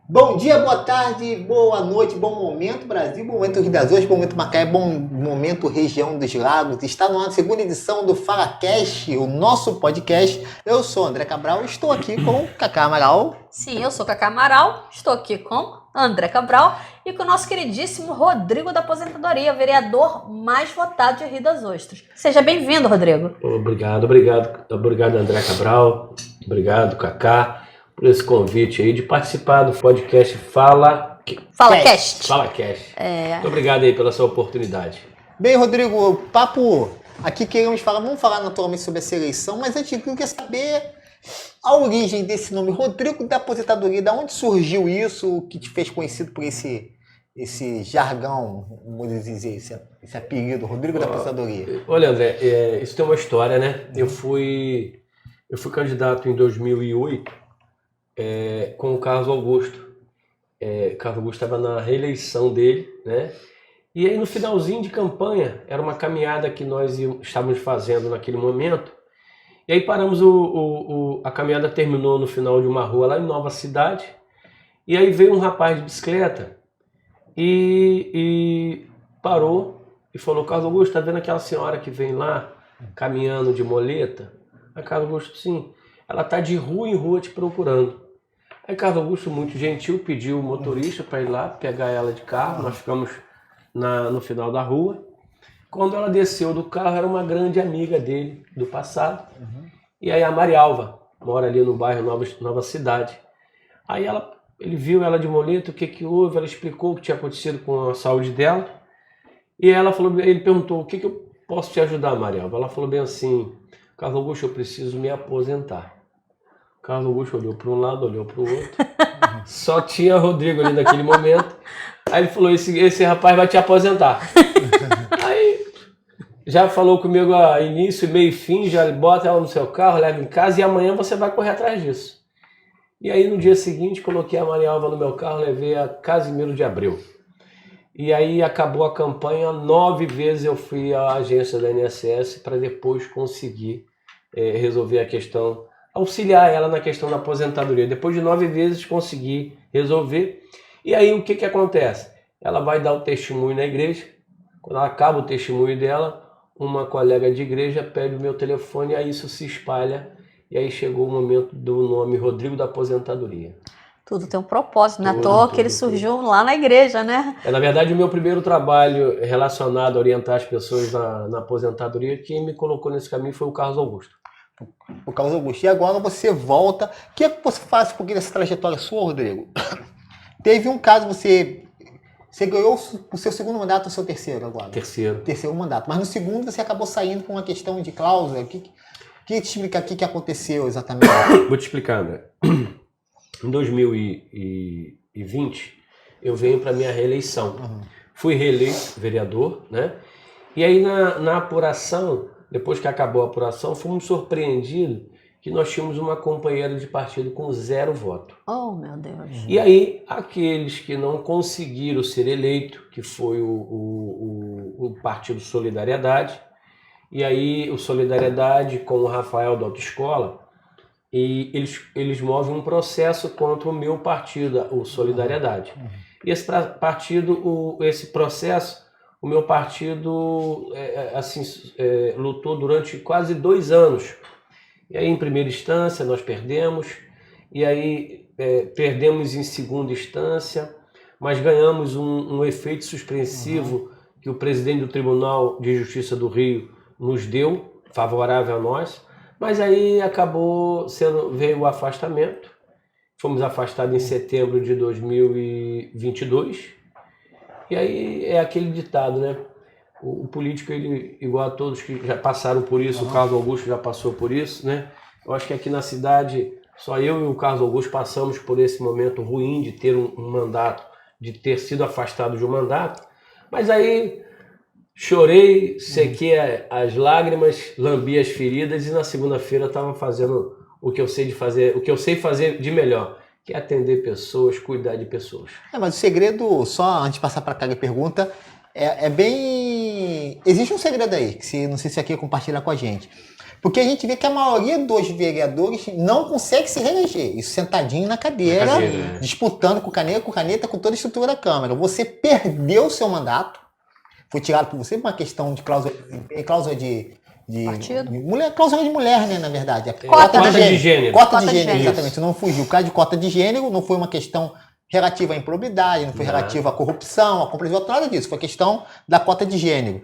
Bom dia, boa tarde, boa noite, bom momento Brasil, bom momento Rio das Ostras, bom momento Macaé, bom momento região dos lagos. Está na segunda edição do FalaCast, o nosso podcast. Eu sou André Cabral e estou aqui com o Cacá Amaral. Sim, eu sou Cacá Amaral, estou aqui com André Cabral e com o nosso queridíssimo Rodrigo da Aposentadoria, vereador mais votado de Rio das Ostras. Seja bem-vindo, Rodrigo. Obrigado, André Cabral, obrigado, Cacá, por esse convite aí de participar do podcast FalaCast. Muito obrigado aí pela sua oportunidade. Bem, Rodrigo, o papo aqui queremos falar, vamos falar naturalmente sobre essa eleição, mas antes eu queria saber a origem desse nome, Rodrigo da Aposentadoria, da onde surgiu isso, o que te fez conhecido por esse jargão, vamos dizer, esse apelido, Rodrigo da Aposentadoria? Olha, André, isso tem uma história, né? Eu fui candidato em 2008 com o Carlos Augusto. O Carlos Augusto estava na reeleição dele, né? E aí no finalzinho de campanha, era uma caminhada que nós estávamos fazendo naquele momento. E aí paramos, a caminhada terminou no final de uma rua lá em Nova Cidade. E aí veio um rapaz de bicicleta e parou e falou: Carlos Augusto, tá vendo aquela senhora que vem lá caminhando de moleta? Aí Carlos Augusto, sim, ela tá de rua em rua te procurando. Aí Carlos Augusto, muito gentil, pediu o motorista para ir lá pegar ela de carro. Nós ficamos no final da rua. Quando ela desceu do carro, era uma grande amiga dele do passado. E aí a Marialva, mora ali no bairro Nova Cidade. Aí ele viu ela de moleta, o que houve, ela explicou o que tinha acontecido com a saúde dela. E ele perguntou: o que eu posso te ajudar, Marialva? Ela falou bem assim: Carlos Augusto, eu preciso me aposentar. Carlos Augusto olhou para um lado, olhou para o outro. Só tinha Rodrigo ali naquele momento. Aí ele falou: esse rapaz vai te aposentar. Aí já falou comigo início, meio e fim, já bota ela no seu carro, leva em casa e amanhã você vai correr atrás disso. E aí no dia seguinte coloquei a Marialva no meu carro, levei a Casimiro de Abreu. E aí acabou a campanha, 9 vezes eu fui à agência da INSS para depois conseguir resolver a questão, auxiliar ela na questão da aposentadoria. Depois de 9 vezes consegui resolver. E aí o que acontece? Ela vai dar o testemunho na igreja. Quando ela acaba o testemunho dela, uma colega de igreja pede o meu telefone e aí isso se espalha. E aí chegou o momento do nome Rodrigo da Aposentadoria. Tudo tem um propósito, não é à toa que ele surgiu lá na igreja, né? Na verdade, o meu primeiro trabalho relacionado a orientar as pessoas na aposentadoria, quem me colocou nesse caminho foi o Carlos Augusto. O Carlos Augusto. E agora você volta. O que é que você faz por nessa trajetória sua, Rodrigo? Teve um caso, você ganhou o seu segundo mandato ou o seu terceiro agora? Terceiro mandato. Mas no segundo você acabou saindo com uma questão de cláusula. O que te explica o que aconteceu exatamente? Vou te explicar, André. Em 2020, eu venho para minha reeleição. Fui reeleito vereador, né? E aí na apuração, depois que acabou a apuração, fomos surpreendidos que nós tínhamos uma companheira de partido com 0 voto. Oh, meu Deus. E aí, aqueles que não conseguiram ser eleito, que foi o Partido Solidariedade, e aí o Solidariedade com o Rafael da Autoescola, e eles movem um processo contra o meu partido, o Solidariedade. E esse processo, o meu partido lutou durante quase 2 anos. E aí, em primeira instância, nós perdemos, e aí perdemos em segunda instância, mas ganhamos um efeito suspensivo que o presidente do Tribunal de Justiça do Rio nos deu, favorável a nós. Mas aí veio o afastamento. Fomos afastados em setembro de 2022. E aí é aquele ditado, né? O político, ele, igual a todos que já passaram por isso, o Carlos Augusto já passou por isso, né? Eu acho que aqui na cidade, só eu e o Carlos Augusto passamos por esse momento ruim de ter um mandato, de ter sido afastado de um mandato. Mas aí chorei, sequei as lágrimas, lambi as feridas e na segunda-feira estava fazendo o que eu sei fazer de melhor, que é atender pessoas, cuidar de pessoas. Mas o segredo, só antes de passar para cada pergunta, é bem... Existe um segredo aí, que não sei se aqui compartilha com a gente. Porque a gente vê que a maioria dos vereadores não consegue se reeleger. Isso sentadinho na cadeira, disputando com caneta, com toda a estrutura da Câmara. Você perdeu o seu mandato, foi tirado por você por uma questão de cláusula de mulher, cláusula de mulher, né, na verdade. Cota de gênero. Cota de gênero, exatamente. Não fugiu. O caso de cota de gênero não foi uma questão relativa à improbidade, não foi relativa à corrupção, à compra de voto, nada disso. Foi questão da cota de gênero.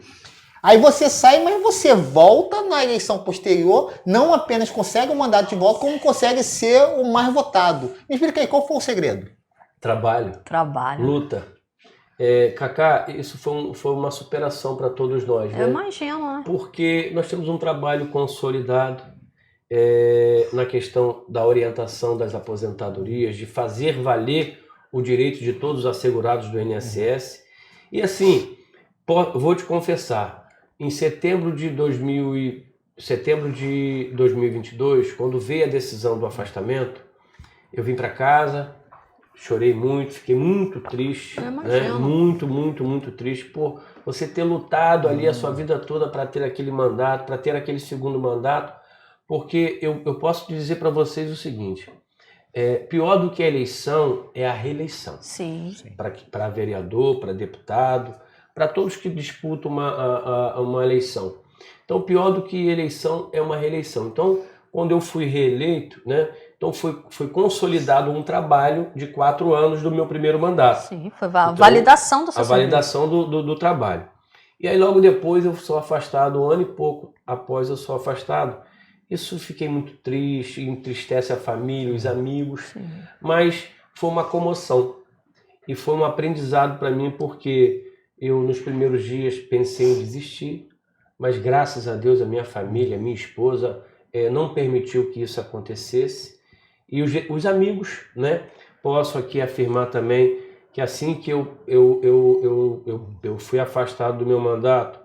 Aí você sai, mas você volta na eleição posterior, não apenas consegue o mandato de volta, como consegue ser o mais votado. Me explica aí, qual foi o segredo? Trabalho. Luta. Cacá, isso foi uma superação para todos nós, né? Eu imagino, né? Porque nós temos um trabalho consolidado na questão da orientação das aposentadorias, de fazer valer o direito de todos os assegurados do INSS. E assim, vou te confessar, em setembro de 2022, quando veio a decisão do afastamento, eu vim para casa, chorei muito, fiquei muito triste, né? Muito triste por você ter lutado ali a sua vida toda para ter aquele mandato, para ter aquele segundo mandato, porque eu posso dizer para vocês o seguinte, pior do que a eleição é a reeleição. Sim. Para vereador, para deputado, para todos que disputam uma eleição. Então, pior do que eleição é uma reeleição. Então, quando eu fui reeleito, né? Então foi consolidado um trabalho de 4 anos do meu primeiro mandato. Sim, foi a validação do seu serviço. A validação do trabalho. E aí logo depois eu sou afastado, 1 ano e pouco após eu sou afastado. Isso fiquei muito triste, entristece a família, os amigos, sim, mas foi uma comoção. E foi um aprendizado para mim, porque eu nos primeiros dias pensei em desistir, mas graças a Deus a minha família, a minha esposa, não permitiu que isso acontecesse. E os amigos, né? Posso aqui afirmar também que assim que eu fui afastado do meu mandato,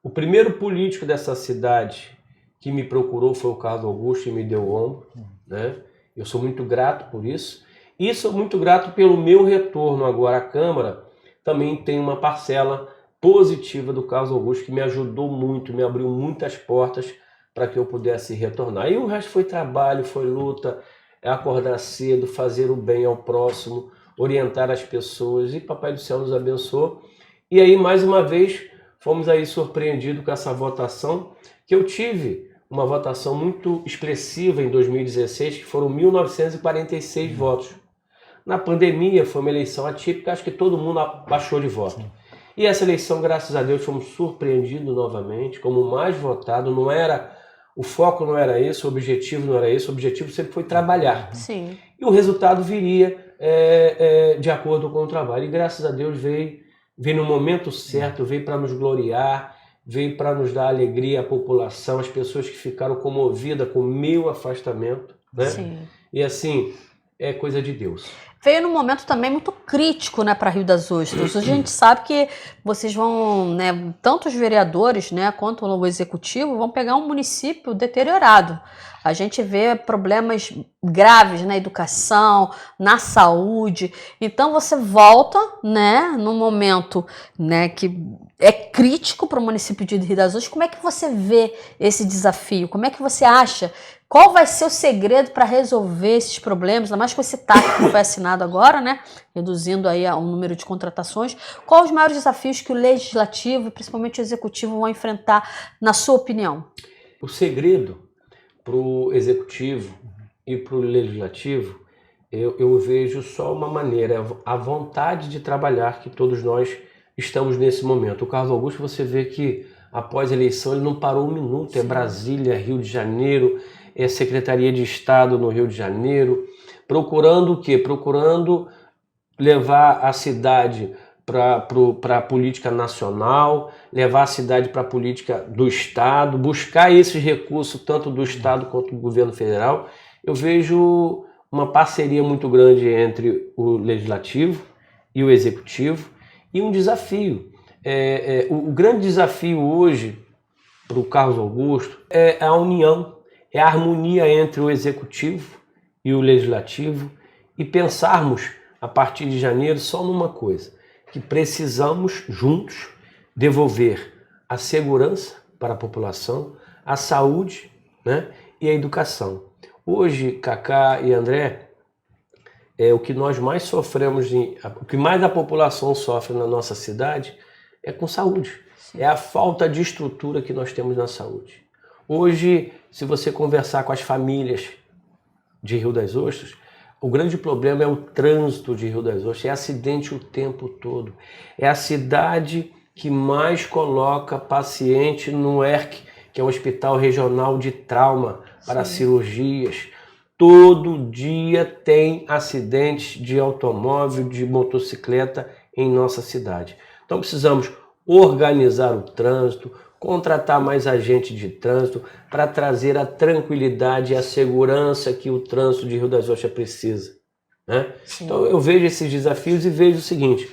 o primeiro político dessa cidade que me procurou foi o Carlos Augusto e me deu o ombro, né? Eu sou muito grato por isso. E sou muito grato pelo meu retorno agora à Câmara. Também tem uma parcela positiva do Carlos Augusto que me ajudou muito, me abriu muitas portas para que eu pudesse retornar. E o resto foi trabalho, foi luta, acordar cedo, fazer o bem ao próximo, orientar as pessoas, e Papai do Céu nos abençoou. E aí, mais uma vez, fomos aí surpreendidos com essa votação, que eu tive uma votação muito expressiva em 2016, que foram 1.946 votos. Na pandemia, foi uma eleição atípica, acho que todo mundo baixou de voto. E essa eleição, graças a Deus, fomos surpreendidos novamente, como o mais votado. O foco não era esse, o objetivo não era esse, o objetivo sempre foi trabalhar. Sim. E o resultado viria de acordo com o trabalho. E graças a Deus veio no momento certo, veio para nos gloriar, veio para nos dar alegria à população, as pessoas que ficaram comovidas com o meu afastamento, né? Sim. E assim, é coisa de Deus. Veio num momento também muito crítico, né, para Rio das Ostras. Hoje a gente sabe que vocês vão, né, tanto os vereadores, né, quanto o executivo vão pegar um município deteriorado. A gente vê problemas graves na educação, na saúde. Então você volta, né, num momento, né, que é crítico para o município de Rio das Ostras. Como é que você vê esse desafio? Como é que você acha? Qual vai ser o segredo para resolver esses problemas? Ainda mais com esse TAC que foi assinado agora, né? Reduzindo aí o número de contratações. Quais os maiores desafios que o Legislativo e principalmente o Executivo vão enfrentar, na sua opinião? O segredo para o Executivo e para o Legislativo, eu vejo só uma maneira, a vontade de trabalhar que todos nós estamos nesse momento. O Carlos Augusto, você vê que após a eleição ele não parou um minuto. Sim. É Brasília, Rio de Janeiro, é Secretaria de Estado no Rio de Janeiro, procurando o quê? Procurando levar a cidade para a política nacional, levar a cidade para a política do Estado, buscar esses recursos tanto do Estado quanto do governo federal. Eu vejo uma parceria muito grande entre o Legislativo e o Executivo e um desafio. O grande desafio hoje para o Carlos Augusto é a união, é a harmonia entre o Executivo e o Legislativo e pensarmos, a partir de janeiro, só numa coisa, que precisamos juntos devolver a segurança para a população, a saúde né? E a educação. Hoje, Cacá e André, o que nós mais sofremos, o que mais a população sofre na nossa cidade é com saúde. Sim. É a falta de estrutura que nós temos na saúde. Hoje, se você conversar com as famílias de Rio das Ostras, o grande problema é o trânsito de Rio das Ostras, é acidente o tempo todo. É a cidade que mais coloca paciente no ERC, que é o Hospital Regional de Trauma, para cirurgias. Todo dia tem acidentes de automóvel, de motocicleta em nossa cidade. Então precisamos organizar o trânsito, contratar mais agentes de trânsito para trazer a tranquilidade e a segurança que o trânsito de Rio das Ostras precisa, né? Então eu vejo esses desafios e vejo o seguinte: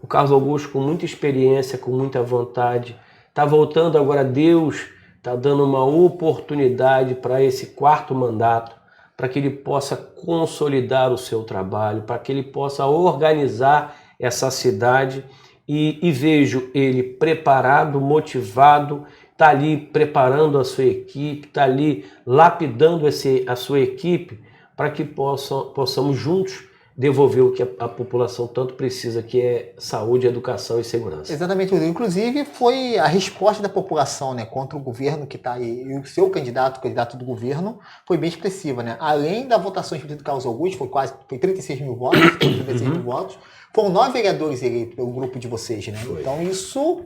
o Carlos Augusto, com muita experiência, com muita vontade, está voltando agora. Deus está dando uma oportunidade para esse 4º mandato, para que ele possa consolidar o seu trabalho, para que ele possa organizar essa cidade, e vejo ele preparado, motivado, está ali preparando a sua equipe, está ali lapidando a sua equipe, para que possamos juntos devolver o que a população tanto precisa, que é saúde, educação e segurança. Exatamente. Inclusive, foi a resposta da população, né, contra o governo que está aí. E o seu candidato, o candidato do governo, foi bem expressiva, né? Além da votação do Carlos Augusto, foi 36 mil votos, 36 mil votos, foram 9 vereadores eleitos pelo grupo de vocês, né? Foi. Então, isso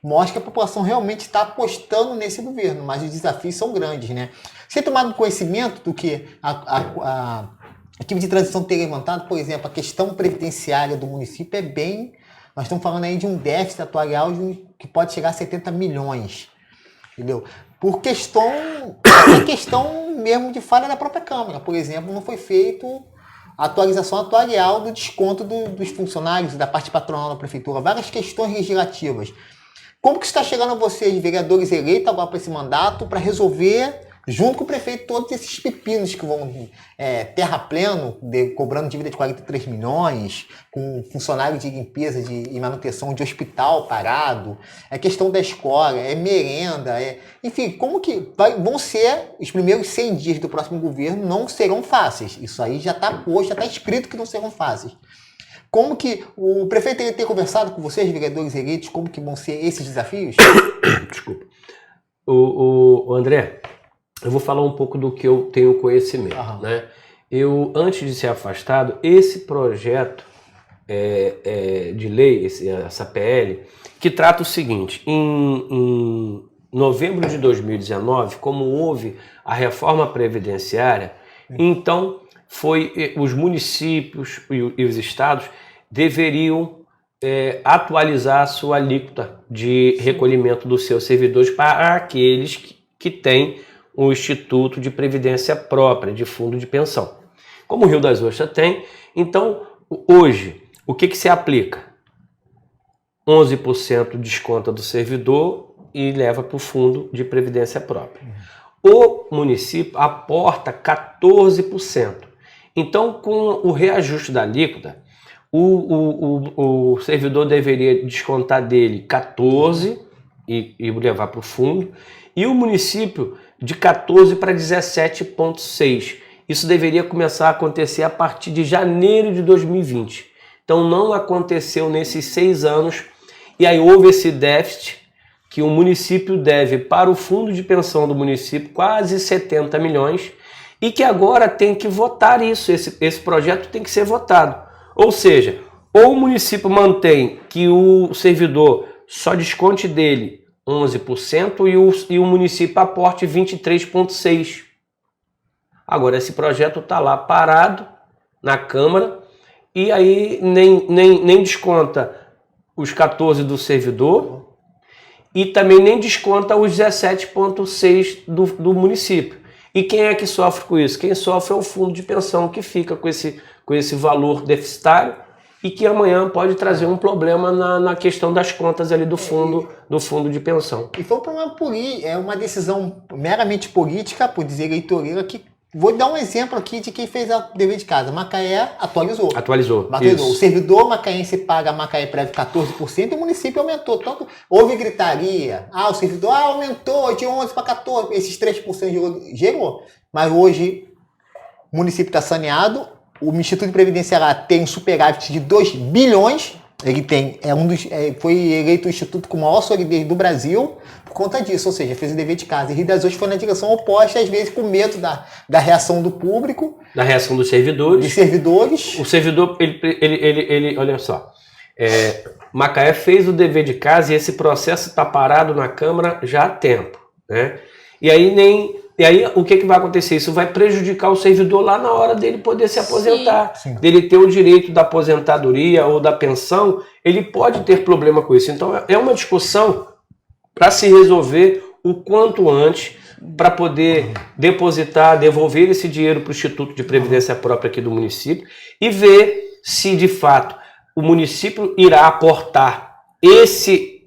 mostra que a população realmente está apostando nesse governo, mas os desafios são grandes, né? Você tem tomado conhecimento do que a equipe de transição ter levantado, por exemplo, a questão previdenciária do município é bem... Nós estamos falando aí de um déficit atuarial que pode chegar a 70 milhões, entendeu? Por questão mesmo de falha da própria Câmara. Por exemplo, não foi feito a atualização atuarial do desconto dos funcionários, da parte patronal da prefeitura, várias questões legislativas. Como que está chegando a vocês, vereadores eleitos agora para esse mandato, para resolver, junto com o prefeito, todos esses pepinos que vão terrapleno, cobrando dívida de 43 milhões, com funcionário de limpeza e manutenção de hospital parado, é questão da escola, é merenda, enfim, como que vão ser os primeiros 100 dias do próximo governo? Não serão fáceis. Isso aí já está posto, já está escrito que não serão fáceis. Como que o prefeito ia ter conversado com vocês, vereadores eleitos, como que vão ser esses desafios? Desculpa. O André, eu vou falar um pouco do que eu tenho conhecimento, né? Eu, antes de ser afastado, esse projeto de lei, essa PL, que trata o seguinte: em novembro de 2019, como houve a reforma previdenciária, então os municípios e os estados deveriam atualizar a sua alíquota de recolhimento dos seus servidores para aqueles que têm o Instituto de Previdência Própria, de fundo de pensão. Como o Rio das Ostras tem, então, hoje, o que se aplica? 11% desconta do servidor e leva para o fundo de Previdência Própria. O município aporta 14%. Então, com o reajuste da alíquota, o servidor deveria descontar dele 14% e levar para o fundo, e o município de 14% para 17,6%. Isso deveria começar a acontecer a partir de janeiro de 2020. Então não aconteceu nesses 6 anos, e aí houve esse déficit que o município deve para o fundo de pensão do município quase 70 milhões, e que agora tem que votar isso, esse projeto tem que ser votado. Ou seja, ou o município mantém que o servidor só desconte dele 11% e o município aporte 23,6%. Agora, esse projeto está lá parado na Câmara, e aí nem desconta os 14% do servidor e também nem desconta os 17,6% do município. E quem é que sofre com isso? Quem sofre é o fundo de pensão, que fica com esse valor deficitário, e que amanhã pode trazer um problema na questão das contas ali do fundo de pensão. E foi uma decisão meramente política, por dizer eleitoreira, que Vou dar um exemplo aqui de quem fez o dever de casa. Macaé atualizou. Atualizou. O servidor macaense paga a Macaé Prévio 14% e o município aumentou. Tanto houve gritaria. O servidor aumentou de 11 para 14. Esses 3% gerou. Mas hoje o município está saneado. O Instituto de Previdência lá tem um superávit de 2 bilhões. Ele tem, foi eleito o instituto com maior solidez do Brasil por conta disso, ou seja, fez o dever de casa. E Rio das Ostras foi na direção oposta, às vezes com medo da reação do público. Da reação dos servidores. Dos servidores. O servidor, ele olha só, Macaé fez o dever de casa e esse processo está parado na Câmara já há tempo, né? E aí o que vai acontecer? Isso vai prejudicar o servidor lá na hora dele poder se aposentar. Sim. Dele ter o direito da aposentadoria ou da pensão, ele pode ter problema com isso. Então é uma discussão para se resolver o quanto antes, para poder devolver esse dinheiro para o Instituto de Previdência Própria aqui do município e ver se de fato o município irá aportar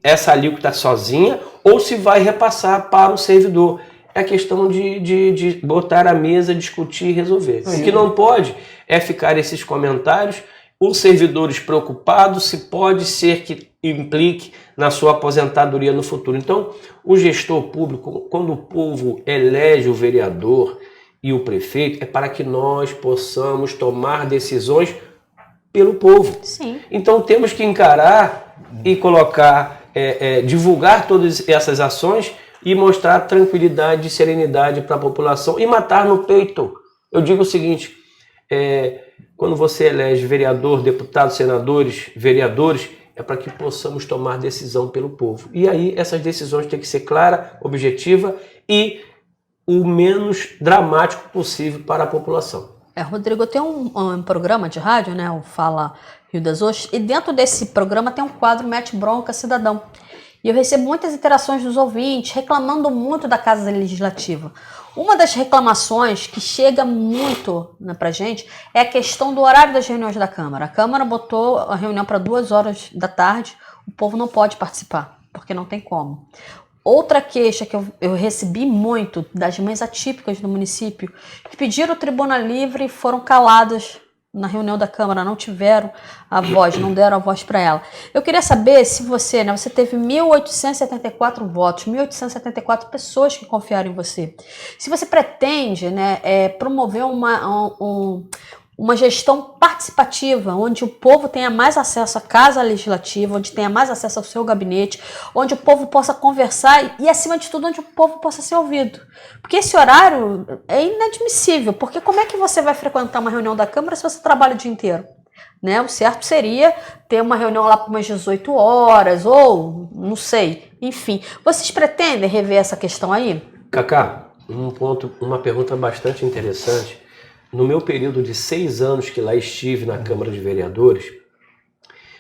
essa alíquota sozinha ou se vai repassar para o servidor. É questão de botar à mesa, discutir e resolver. O que não pode é ficar esses comentários, os servidores preocupados, se pode ser que implique na sua aposentadoria no futuro. Então, o gestor público, quando o povo elege o vereador e o prefeito, é para que nós possamos tomar decisões pelo povo. Sim. Então, temos que encarar e colocar, divulgar todas essas ações e mostrar tranquilidade e serenidade para a população e matar no peito. Eu digo o seguinte, quando você elege vereador, deputados, senadores, vereadores, é para que possamos tomar decisão pelo povo. E aí essas decisões têm que ser clara, objetiva e o menos dramático possível para a população. Rodrigo, eu tenho um programa de rádio, né, o Fala Rio das Ostras, e dentro desse programa tem um quadro Mete Bronca Cidadão. E eu recebo muitas interações dos ouvintes reclamando muito da Casa Legislativa. Uma das reclamações que chega muito pra gente é a questão do horário das reuniões da Câmara. A Câmara botou a reunião para 2 horas da tarde, o povo não pode participar, porque não tem como. Outra queixa que eu recebi muito das mães atípicas do município, que pediram o tribuna livre e foram caladas na reunião da Câmara, não tiveram a voz, não deram a voz para ela. Eu queria saber se você teve 1.874 votos, 1.874 pessoas que confiaram em você. Se você pretende, promover uma gestão participativa, onde o povo tenha mais acesso à Casa Legislativa, onde tenha mais acesso ao seu gabinete, onde o povo possa conversar e, acima de tudo, onde o povo possa ser ouvido. Porque esse horário é inadmissível, porque como é que você vai frequentar uma reunião da Câmara se você trabalha o dia inteiro? Né? O certo seria ter uma reunião lá por umas 18 horas, ou não sei, enfim. Vocês pretendem rever essa questão aí? Cacá, uma pergunta bastante interessante. No meu período de 6 anos que lá estive na Câmara de Vereadores,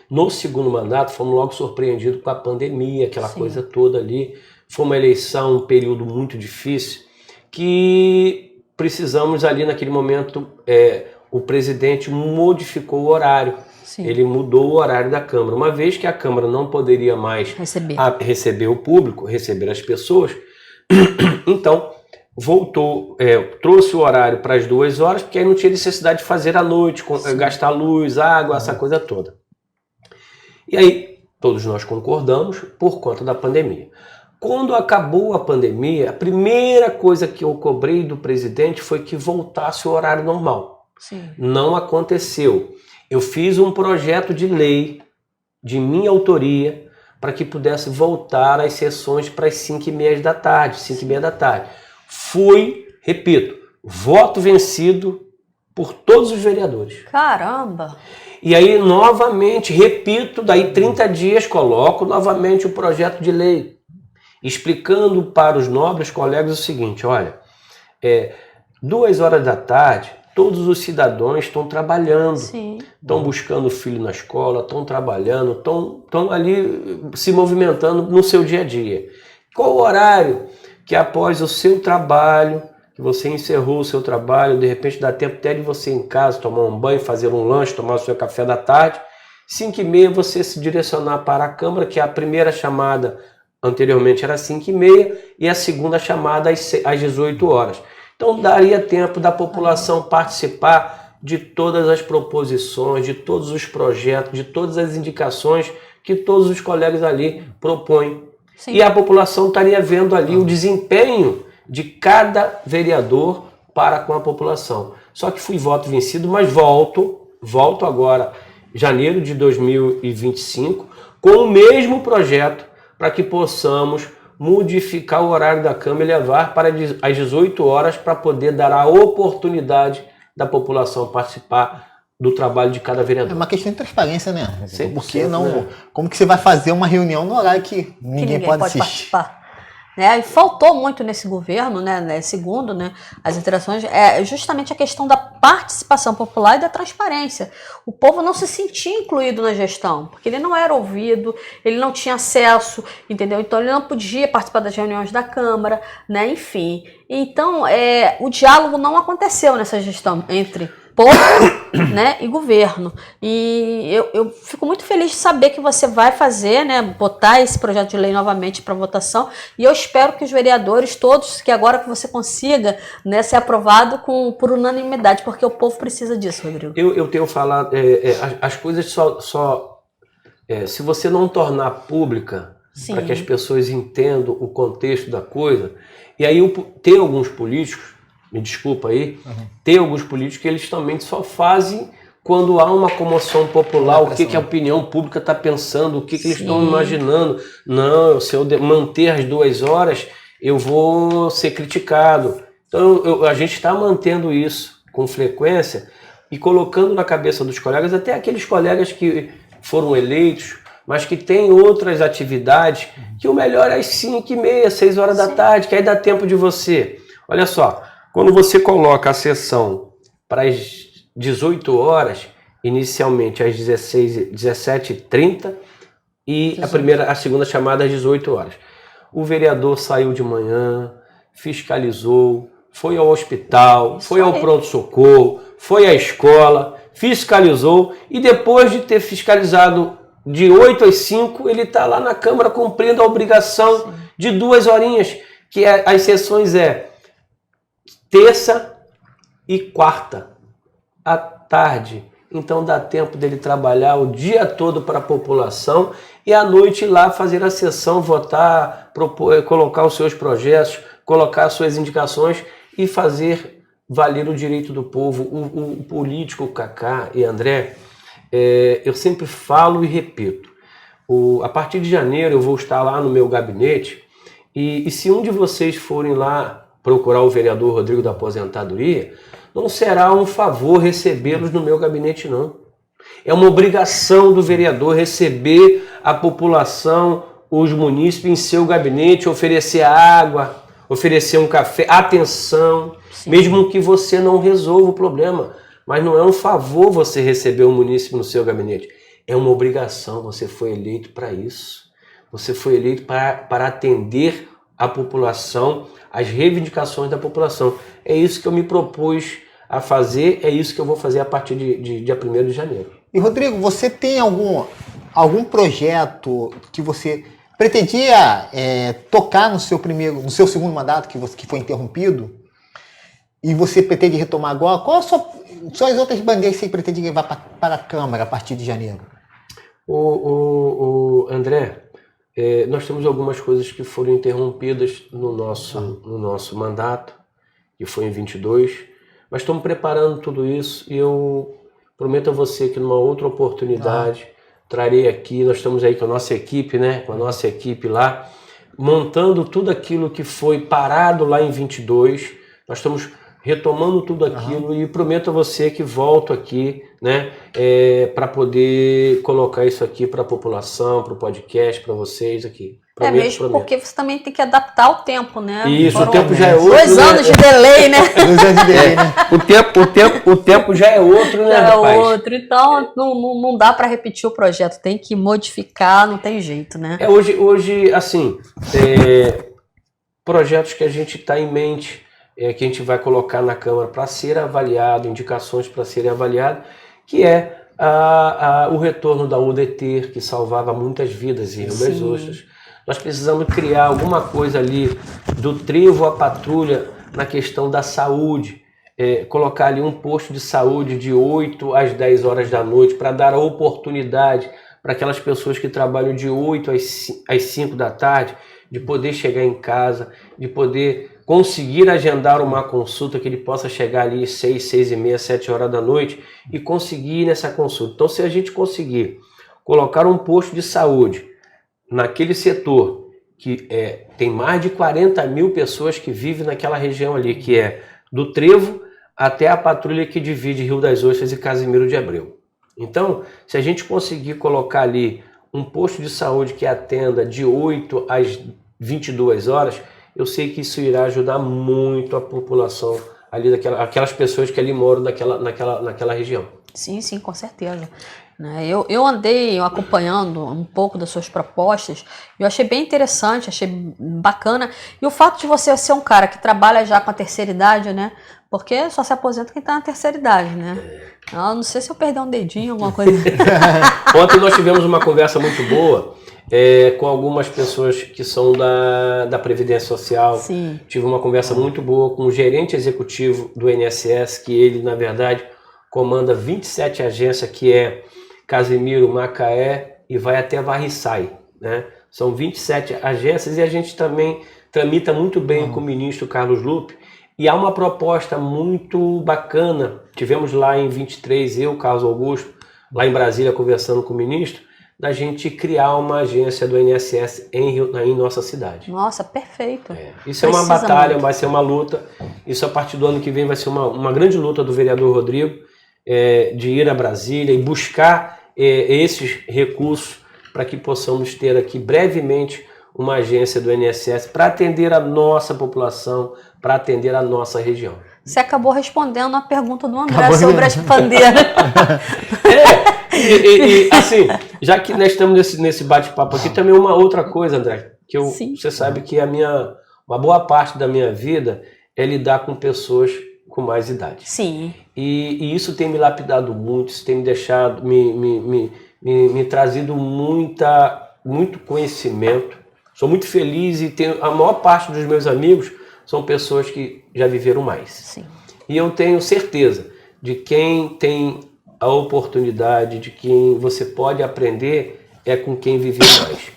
no segundo mandato fomos logo surpreendidos com a pandemia, aquela coisa toda ali. Foi uma eleição, um período muito difícil, que precisamos ali naquele momento, o presidente modificou o horário. Sim. Ele mudou o horário da Câmara. Uma vez que a Câmara não poderia mais receber o público, receber as pessoas, então voltou, trouxe o horário para as 2 horas, porque aí não tinha necessidade de fazer à noite, gastar luz, água, essa coisa toda. E aí, todos nós concordamos por conta da pandemia. Quando acabou a pandemia, a primeira coisa que eu cobrei do presidente foi que voltasse o horário normal. Sim. Não aconteceu. Eu fiz um projeto de lei, de minha autoria, para que pudesse voltar as sessões para as 5h30 da tarde, 5h30 da tarde. Fui, repito, voto vencido por todos os vereadores. Caramba! E aí, novamente, repito, daí 30 dias coloco novamente o projeto de lei, explicando para os nobres colegas o seguinte, olha, 2 horas da tarde, todos os cidadãos estão trabalhando, estão buscando o filho na escola, estão trabalhando, estão ali se movimentando no seu dia a dia. Qual o horário que após o seu trabalho, que você encerrou o seu trabalho, de repente dá tempo até de você em casa tomar um banho, fazer um lanche, tomar o seu café da tarde, 5h30 você se direcionar para a Câmara, que a primeira chamada anteriormente era 5h30 e a segunda chamada às 18 horas. Então daria tempo da população participar de todas as proposições, de todos os projetos, de todas as indicações que todos os colegas ali propõem. Sim. E a população estaria vendo ali o desempenho de cada vereador para com a população. Só que fui voto vencido, mas volto agora, janeiro de 2025, com o mesmo projeto para que possamos modificar o horário da Câmara e levar para as 18 horas para poder dar a oportunidade da população participar do trabalho de cada vereador. É uma questão de transparência, né? 100%, porque não, né? Como que você vai fazer uma reunião no horário que ninguém pode assistir? Participar. Né? E faltou muito nesse governo, né? Segundo, né, as interações, é justamente a questão da participação popular e da transparência. O povo não se sentia incluído na gestão, porque ele não era ouvido, ele não tinha acesso, entendeu? Então ele não podia participar das reuniões da Câmara, né? Enfim. Então o diálogo não aconteceu nessa gestão entre povo, né, e governo. E eu fico muito feliz de saber que você vai fazer, né, botar esse projeto de lei novamente para votação, e eu espero que os vereadores todos, que agora que você consiga, né, ser aprovado por unanimidade, porque o povo precisa disso, Rodrigo. Eu tenho falado, as coisas se você não tornar pública, para que as pessoas entendam o contexto da coisa, e aí tem alguns políticos, me desculpa aí, tem alguns políticos que eles também só fazem quando há uma comoção popular, o que a opinião pública está pensando, o que eles estão imaginando. Não, se eu manter as 2 horas, eu vou ser criticado. Então a gente está mantendo isso com frequência e colocando na cabeça dos colegas, até aqueles colegas que foram eleitos, mas que têm outras atividades, que o melhor é às 5h30, 6 horas da tarde, que aí dá tempo de você. Olha só, quando você coloca a sessão para as 18 horas, inicialmente às 17h30 e a segunda chamada às 18 horas. O vereador saiu de manhã, fiscalizou, foi ao hospital, foi ao pronto-socorro, foi à escola, fiscalizou e depois de ter fiscalizado de 8 às 5, ele está lá na Câmara cumprindo a obrigação de 2 horinhas, que as sessões terça e quarta à tarde. Então dá tempo dele trabalhar o dia todo para a população e à noite ir lá fazer a sessão, votar, colocar os seus projetos, colocar as suas indicações e fazer valer o direito do povo. O político Cacá e André, eu sempre falo e repito, a partir de janeiro eu vou estar lá no meu gabinete e se um de vocês forem lá procurar o vereador Rodrigo da Aposentadoria, não será um favor recebê-los no meu gabinete, não. É uma obrigação do vereador receber a população, os munícipes em seu gabinete, oferecer água, oferecer um café, atenção, mesmo que você não resolva o problema. Mas não é um favor você receber o munícipe no seu gabinete. É uma obrigação, você foi eleito para isso. Você foi eleito para atender a população, as reivindicações da população. É isso que eu me propus a fazer, é isso que eu vou fazer a partir de dia 1º de janeiro. E Rodrigo, você tem algum projeto que você pretendia tocar no seu segundo mandato, que foi interrompido, e você pretende retomar agora? Quais são as outras bandeiras que você pretende levar para a Câmara a partir de janeiro? André, nós temos algumas coisas que foram interrompidas no nosso mandato, que foi em 22, mas estamos preparando tudo isso e eu prometo a você que numa outra oportunidade trarei aqui, nós estamos aí com a nossa equipe, né? Com a nossa equipe lá, montando tudo aquilo que foi parado lá em 22, nós estamos retomando tudo aquilo e prometo a você que volto aqui, né, para poder colocar isso aqui para a população, para o podcast, para vocês aqui. Prometo. Porque você também tem que adaptar ao tempo, né? Isso, o tempo já é outro. 2 anos de delay, né? 2 anos de delay, né? O tempo já é outro, né, rapaz? É outro, então não dá para repetir o projeto, tem que modificar, não tem jeito, né? Hoje, assim, projetos que a gente está em mente, que a gente vai colocar na Câmara para ser avaliado, indicações para serem avaliadas, que é o retorno da UDT, que salvava muitas vidas em Rio das Ostras. Nós precisamos criar alguma coisa ali, do trevo à patrulha, na questão da saúde, colocar ali um posto de saúde de 8 às 10 horas da noite para dar a oportunidade para aquelas pessoas que trabalham de 8 às 5 da tarde, de poder chegar em casa, de poder conseguir agendar uma consulta que ele possa chegar ali 6, 6 e meia, 7 horas da noite e conseguir ir nessa consulta. Então, se a gente conseguir colocar um posto de saúde naquele setor, que tem mais de 40 mil pessoas que vivem naquela região ali, que é do Trevo até a patrulha que divide Rio das Ostras e Casimiro de Abreu. Então, se a gente conseguir colocar ali um posto de saúde que atenda de 8 às 22 horas, eu sei que isso irá ajudar muito a população ali, aquelas pessoas que ali moram naquela região. Sim, sim, com certeza. Eu andei acompanhando um pouco das suas propostas, eu achei bem interessante, achei bacana. E o fato de você ser um cara que trabalha já com a terceira idade, né? Porque só se aposenta quem está na terceira idade, né? Eu não sei se eu perder um dedinho, alguma coisa. Ontem nós tivemos uma conversa muito boa com algumas pessoas que são da Previdência Social. Sim. Tive uma conversa muito boa com o gerente executivo do INSS, que ele, na verdade, comanda 27 agências, que é Casimiro, Macaé e vai até Varriçai, né? São 27 agências e a gente também tramita muito bem com o ministro Carlos Lupe. E há uma proposta muito bacana, tivemos lá em 23, eu, Carlos Augusto, lá em Brasília conversando com o ministro, da gente criar uma agência do INSS em nossa cidade. Nossa, perfeito. Isso é uma batalha, vai ser uma luta. Isso a partir do ano que vem vai ser uma grande luta do vereador Rodrigo, de ir a Brasília e buscar esses recursos para que possamos ter aqui brevemente uma agência do INSS para atender a nossa população, para atender a nossa região. Você acabou respondendo a pergunta do André sobre as bandeiras. Assim, já que nós estamos nesse bate-papo aqui, também uma outra coisa, André, que você sabe que uma boa parte da minha vida é lidar com pessoas com mais idade. Sim. E isso tem me lapidado muito, isso tem me deixado, me trazido muito conhecimento. Sou muito feliz e a maior parte dos meus amigos são pessoas que já viveram mais. Sim. E eu tenho certeza de quem tem a oportunidade, de quem você pode aprender, é com quem viveu mais.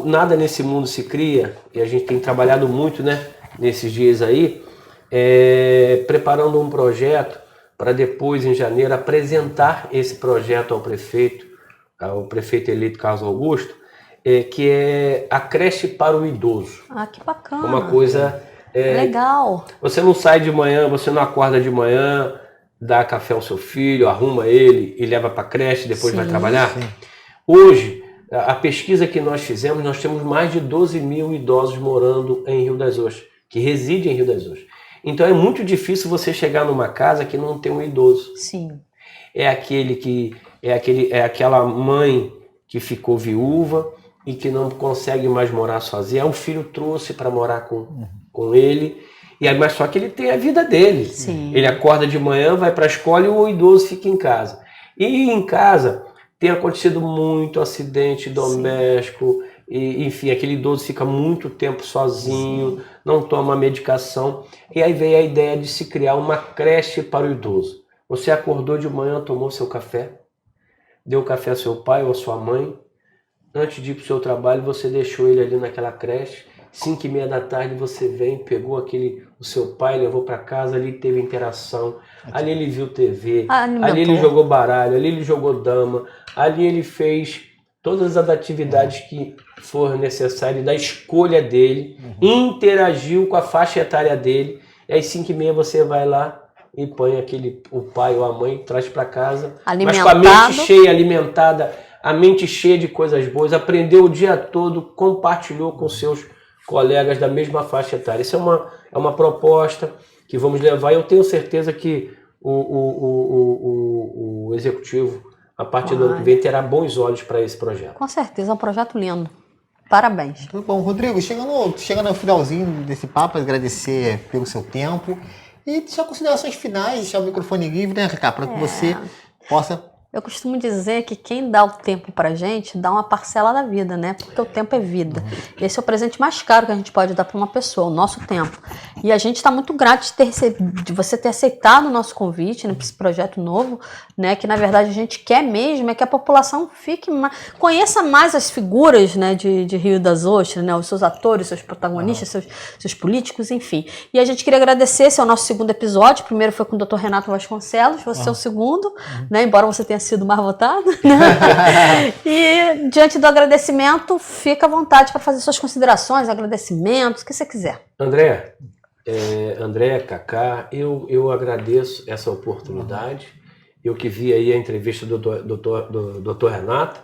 Nada nesse mundo se cria, e a gente tem trabalhado muito, né, nesses dias aí, preparando um projeto para depois, em janeiro, apresentar esse projeto ao prefeito eleito Carlos Augusto, que é a creche para o idoso. Ah, que bacana. Uma coisa... legal. Você não sai de manhã, você não acorda de manhã, dá café ao seu filho, arruma ele e leva para a creche, depois vai trabalhar. Sim. Hoje, a pesquisa que nós fizemos, nós temos mais de 12 mil idosos morando em Rio das Ostras, que residem em Rio das Ostras. Então é muito difícil você chegar numa casa que não tem um idoso. Sim. É aquela mãe que ficou viúva e que não consegue mais morar sozinha. O filho trouxe para morar com ele. Mas só que ele tem a vida dele. Sim. Ele acorda de manhã, vai para a escola e o idoso fica em casa. E em casa tem acontecido muito acidente doméstico. E, enfim, aquele idoso fica muito tempo sozinho, não toma medicação. E aí veio a ideia de se criar uma creche para o idoso. Você acordou de manhã, tomou seu café, deu café ao seu pai ou à sua mãe. Antes de ir para o seu trabalho, você deixou ele ali naquela creche. 5h30 da tarde você vem, pegou o seu pai, levou para casa, ali teve interação. Ali ele viu TV, ali ele jogou baralho, ali ele jogou dama, ali ele fez todas as atividades que foram necessárias da escolha dele, interagiu com a faixa etária dele. E às 5h30 você vai lá e põe o pai ou a mãe, traz para casa, mas com a mente cheia, alimentada, a mente cheia de coisas boas, aprendeu o dia todo, compartilhou com seus colegas da mesma faixa etária. Isso é uma proposta que vamos levar, e eu tenho certeza que o executivo, a partir do ano que vem, terá bons olhos para esse projeto. Com certeza, é um projeto lindo. Parabéns. Muito bom. Rodrigo, chegando ao finalzinho desse papo, agradecer pelo seu tempo e deixar considerações finais, deixar o microfone livre, né, Cacá, para que você possa Eu costumo dizer que quem dá o tempo pra gente dá uma parcela da vida, né? Porque o tempo é vida. Esse é o presente mais caro que a gente pode dar para uma pessoa, o nosso tempo. E a gente está muito grato de você ter aceitado o nosso convite, né, para esse projeto novo, né? Que na verdade a gente quer mesmo é que a população conheça mais as figuras, né, de Rio das Ostras, né? Os seus atores, seus protagonistas, seus políticos, enfim. E a gente queria agradecer, esse é o nosso segundo episódio. O primeiro foi com o Dr. Renato Vasconcelos, você é o segundo, né? Embora você tenha sido mais votado, né? E diante do agradecimento, fica à vontade para fazer suas considerações, agradecimentos, o que você quiser. André, Cacá, eu agradeço essa oportunidade. Eu que vi aí a entrevista do Dr. Renato,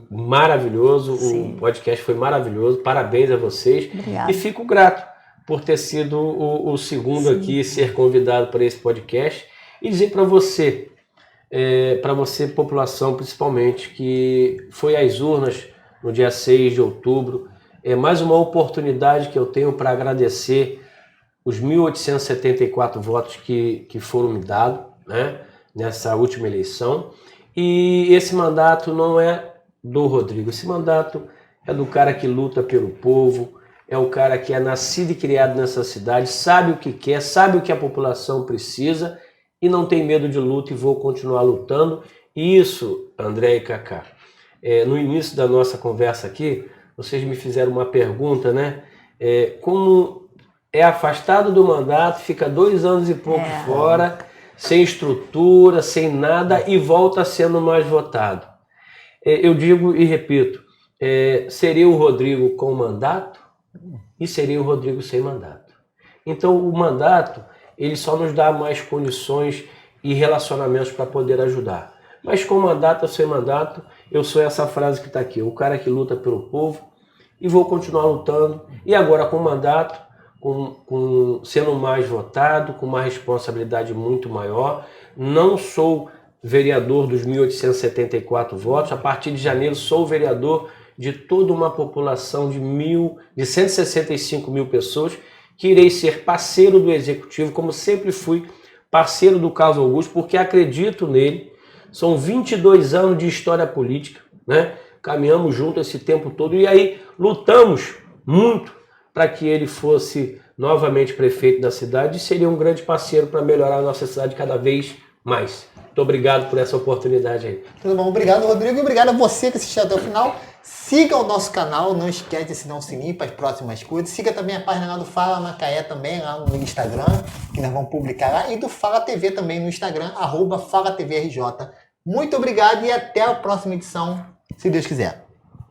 maravilhoso, Sim. O podcast foi maravilhoso, parabéns a vocês. Obrigada. E fico grato por ter sido o segundo Sim. aqui, ser convidado para esse podcast e dizer para você, população principalmente, que foi às urnas no dia 6 de outubro, é mais uma oportunidade que eu tenho para agradecer os 1.874 votos que foram me dados, né, nessa última eleição. E esse mandato não é do Rodrigo, esse mandato é do cara que luta pelo povo, é o cara que é nascido e criado nessa cidade, sabe o que quer, sabe o que a população precisa e não tem medo de luta e vou continuar lutando. E isso, André e Cacá, no início da nossa conversa aqui, vocês me fizeram uma pergunta, né? Como é afastado do mandato, fica 2 anos e pouco fora, sem estrutura, sem nada e volta sendo mais votado. Eu digo e repito, seria o Rodrigo com mandato e seria o Rodrigo sem mandato. Então o mandato, ele só nos dá mais condições e relacionamentos para poder ajudar. Mas com mandato ou sem mandato, eu sou essa frase que está aqui, o cara que luta pelo povo e vou continuar lutando. E agora com mandato, sendo mais votado, com uma responsabilidade muito maior. Não sou vereador dos 1.874 votos, a partir de janeiro sou vereador de toda uma população de 165 mil pessoas, que irei ser parceiro do Executivo, como sempre fui parceiro do Carlos Augusto, porque acredito nele. São 22 anos de história política, né? Caminhamos junto esse tempo todo e aí lutamos muito para que ele fosse novamente prefeito da cidade e seria um grande parceiro para melhorar a nossa cidade cada vez mais. Muito obrigado por essa oportunidade aí. Tudo bom, obrigado, Rodrigo, e obrigado a você que assistiu até o final. Siga o nosso canal, não esquece de assinar o sininho para as próximas coisas. Siga também a página lá do Fala Macaé também, lá no Instagram, que nós vamos publicar lá, e do Fala TV também no Instagram, @FalaTVRJ. Muito obrigado e até a próxima edição, se Deus quiser.